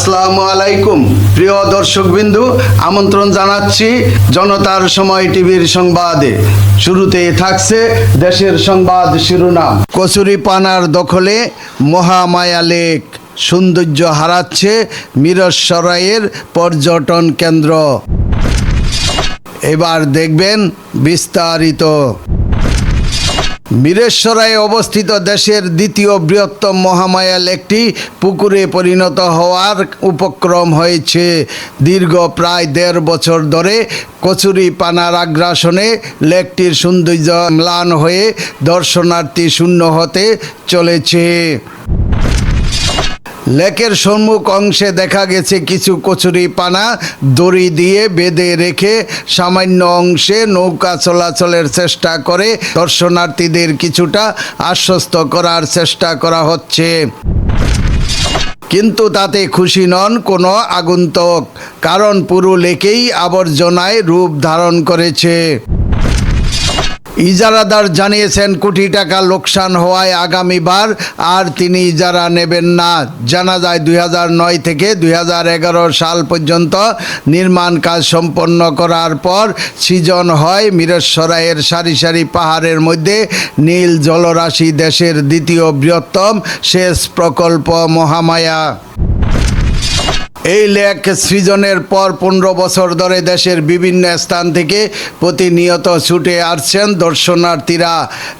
আসসালামু আলাইকুম প্রিয় দর্শকবিন্দু, আমন্ত্রণ জানাচ্ছি জনতার সময় টিভির সংবাদে। শুরুতেই থাকছে দেশের সংবাদ শিরোনাম। কচুরিপানার দখলে মহামায়া লেক, সৌন্দর্য হারাচ্ছে মিরসরাইয়ের পর্যটন কেন্দ্র। এবার দেখবেন বিস্তারিত। মিরসরাইয়ে অবস্থিত দেশের দ্বিতীয় বৃহত্তম মহামায়া লেকটি পুকুরে পরিণত হওয়ার উপক্রম হয়েছে। দীর্ঘ প্রায় ১.৫ বছর ধরে কচুরিপানার আগ্রাসনে লেকটির সৌন্দর্য ম্লান হয়ে দর্শনার্থী শূন্য হতে চলেছে। লেকের সম্মুখ অংশে দেখা গেছে কিছু কচুরিপানা দড়ি দিয়ে বেঁধে রেখে সামান্য অংশে নৌকা চলাচলের চেষ্টা করে দর্শনার্থীদের কিছুটা আশ্বস্ত করার চেষ্টা করা হচ্ছে। কিন্তু তাতে খুশি নন কোনো আগন্তুক, কারণ পুরো লেকেই আবর্জনায় রূপ ধারণ করেছে। ইজারাদার জানিয়েছেন কোটি টাকা লোকসান হওয়ায় আগামীবার আর তিনি ইজারা নেবেন না। জানা যায় ২০০৯ থেকে ২০১১ সাল পর্যন্ত নির্মাণ কাজ সম্পন্ন করার পর সৃজন হয় মিরসরাইয়ের সারি সারি পাহাড়ের মধ্যে নীল জলরাশি দেশের দ্বিতীয় বৃহত্তম সেচ প্রকল্প মহামায়া। এই লেক সৃজনের পর ১৫ বছর ধরে দেশের বিভিন্ন স্থান থেকে প্রতিনিয়ত ছুটে আসছেন দর্শনার্থীরা।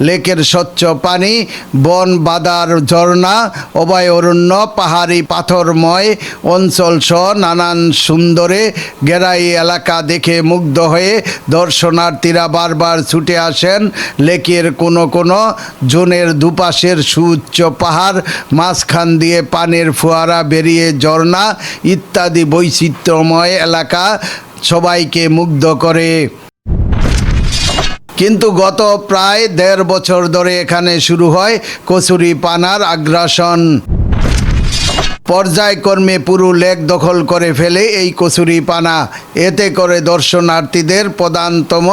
লেকের স্বচ্ছ পানি, বন বাদার ঝর্ণা, অভয়ারণ্য, পাহাড়ি পাথরময় অঞ্চল সহ নানান সুন্দরে ঘেরাই এলাকা দেখে মুগ্ধ হয়ে দর্শনার্থীরা বারবার ছুটে আসেন। লেকের কোনো কোনো জোনের দুপাশের সুউচ্চ পাহাড়, মাঝখান দিয়ে পানির ফোয়ারা বেরিয়ে ঝর্ণা ইত্যাদি বৈচিত্র্যময় এলাকা সবাইকে মুগ্ধ করে। কিন্তু গত প্রায় ১.৫ বছর ধরে এখানে শুরু হয় কচুরিপানার আগ্রাসন। পর্যায়ক্রমে পুরো লেক দখল করে ফেলে এই কচুরিপানা। এতে করে দর্শনার্থীদের প্রধানতম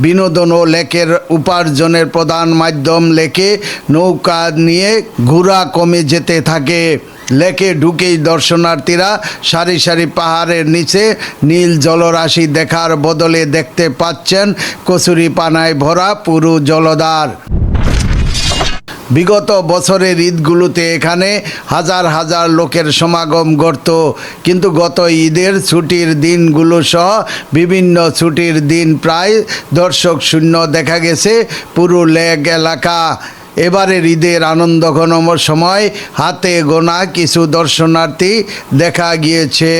বিনোদন ও লেকের উপার্জনের প্রধান মাধ্যম লেকে নৌকা নিয়ে ঘোরা কমে যেতে থাকে। লেকে ঢুকেই দর্শনার্থীরা সারি সারি পাহাড়ের নিচে নীল জলরাশি দেখার বদলে দেখতে পাচ্ছেন কচুরিপানায় ভরা পুরো জলধার। বিগত বছরের ঈদগুলোতে এখানে হাজার হাজার লোকের সমাগম ঘটত, কিন্তু গত ঈদের ছুটির দিনগুলো সহ বিভিন্ন ছুটির দিন প্রায় দর্শক শূন্য দেখা গেছে পুরো লেক এলাকা। এবারের ঈদের আনন্দঘন সময় হাতে গোনা কিছু দর্শনার্থী দেখা গিয়েছে।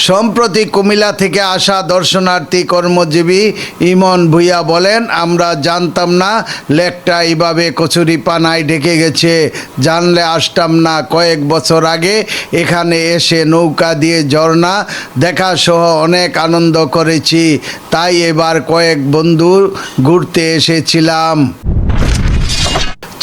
সম্প্রতি কুমিল্লা থেকে আসা দর্শনার্থী কর্মজীবী ইমন ভূঁইয়া বলেন, আমরা জানতাম না লেকটা এইভাবে কচুরিপানায় ঢেকে গেছে। জানলে আসতাম না। কয়েক বছর আগে এখানে এসে নৌকা দিয়ে ঝর্ণা দেখা সহ অনেক আনন্দ করেছি, তাই এবার কয়েক বন্ধু ঘুরতে এসেছিলাম।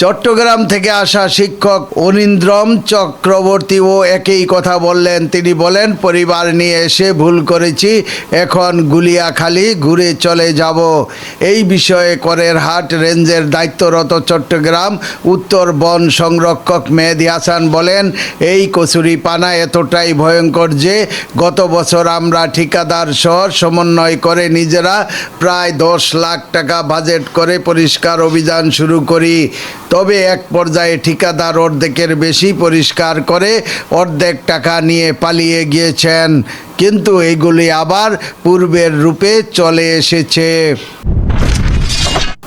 চট্টগ্রাম থেকে আসা শিক্ষক অনিন্দ্রম চক্রবর্তীও একই কথা বললেন। তিনি বলেন, পরিবার নিয়ে এসে ভুল করেছি, এখন গুলিয়াখালী ঘুরে চলে যাব। এই বিষয়ে করেরহাট রেঞ্জের দায়িত্বরত চট্টগ্রাম উত্তর বন সংরক্ষক মেহেদী হাসান বলেন, এই কচুরিপানা এতটাই ভয়ঙ্কর যে গত বছর আমরা ঠিকাদার সহ সমন্বয় করে নিজেরা প্রায় ১০ লাখ টাকা বাজেট করে পরিষ্কার অভিযান শুরু করি। তবে এক পর্যায়ে ঠিকাদার অর্ধেকের বেশি পরিষ্কার করে অর্ধেক টাকা নিয়ে পালিয়ে গিয়েছেন, কিন্তু এগুলি আবার পূর্বের রূপে চলে এসেছে।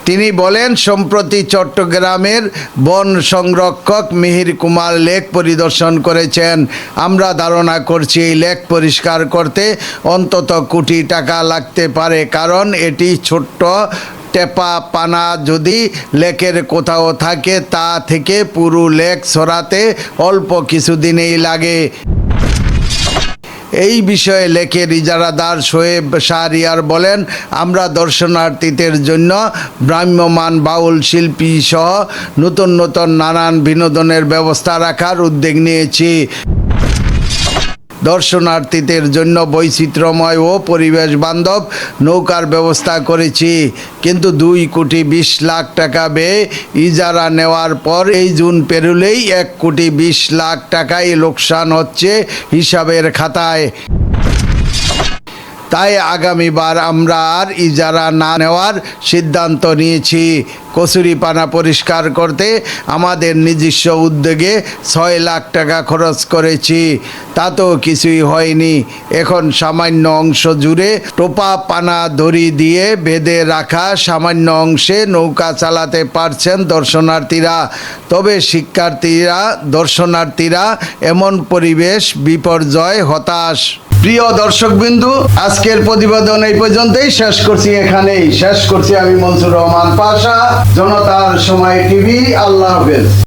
তিনি বলেন, সম্প্রতি চট্টগ্রামের বন সংরক্ষক মিহির কুমার লেক পরিদর্শন করেছেন। আমরা ধারণা করছি এই লেক পরিষ্কার করতে অন্তত কোটি টাকা লাগতে পারে, কারণ এটি ছোট্ট টেপা পানা যদি লেকের কোথাও থাকে তা থেকে পুরো লেক সরাতে অল্প কিছুদিনেই লাগে। এই বিষয়ে লেকের ইজারাদার শোয়েব শাহরিয়ার বলেন, আমরা দর্শনার্থীদের জন্য ভ্রাম্যমাণ বাউল শিল্পী সহ নতুন নতুন নানান বিনোদনের ব্যবস্থা রাখার উদ্যোগ নিয়েছি। দর্শনার্থীদের জন্য বৈচিত্র্যময় ও পরিবেশ বান্ধব নৌকার ব্যবস্থা করেছি। কিন্তু 2,20,00,000 টাকা ব্যয়ে ইজারা নেওয়ার পর এই জুন পেরুলেই 1,20,00,000 টাকাই লোকসান হচ্ছে হিসাবের খাতায়। তাই আগামীবার আমরা আর ইজারা না নেওয়ার সিদ্ধান্ত নিয়েছি। কচুরিপানা পরিষ্কার করতে আমাদের নিজস্ব উদ্যোগে 6 লাখ টাকা খরচ করেছি, তাতেও কিছুই হয়নি। এখন সামান্য অংশ জুড়ে টোপা পানা দড়ি দিয়ে বেঁধে রাখা সামান্য অংশে নৌকা চালাতে পারছেন দর্শনার্থীরা। তবে দর্শনার্থীরা এমন পরিবেশ বিপর্যয় হতাশ। প্রিয় দর্শকবিন্দু, আজকের প্রতিবেদন এই পর্যন্তই শেষ করছি। আমি মনসুর রহমান পাশা, জনতার সময় টিভি। আল্লাহ হাফেজ।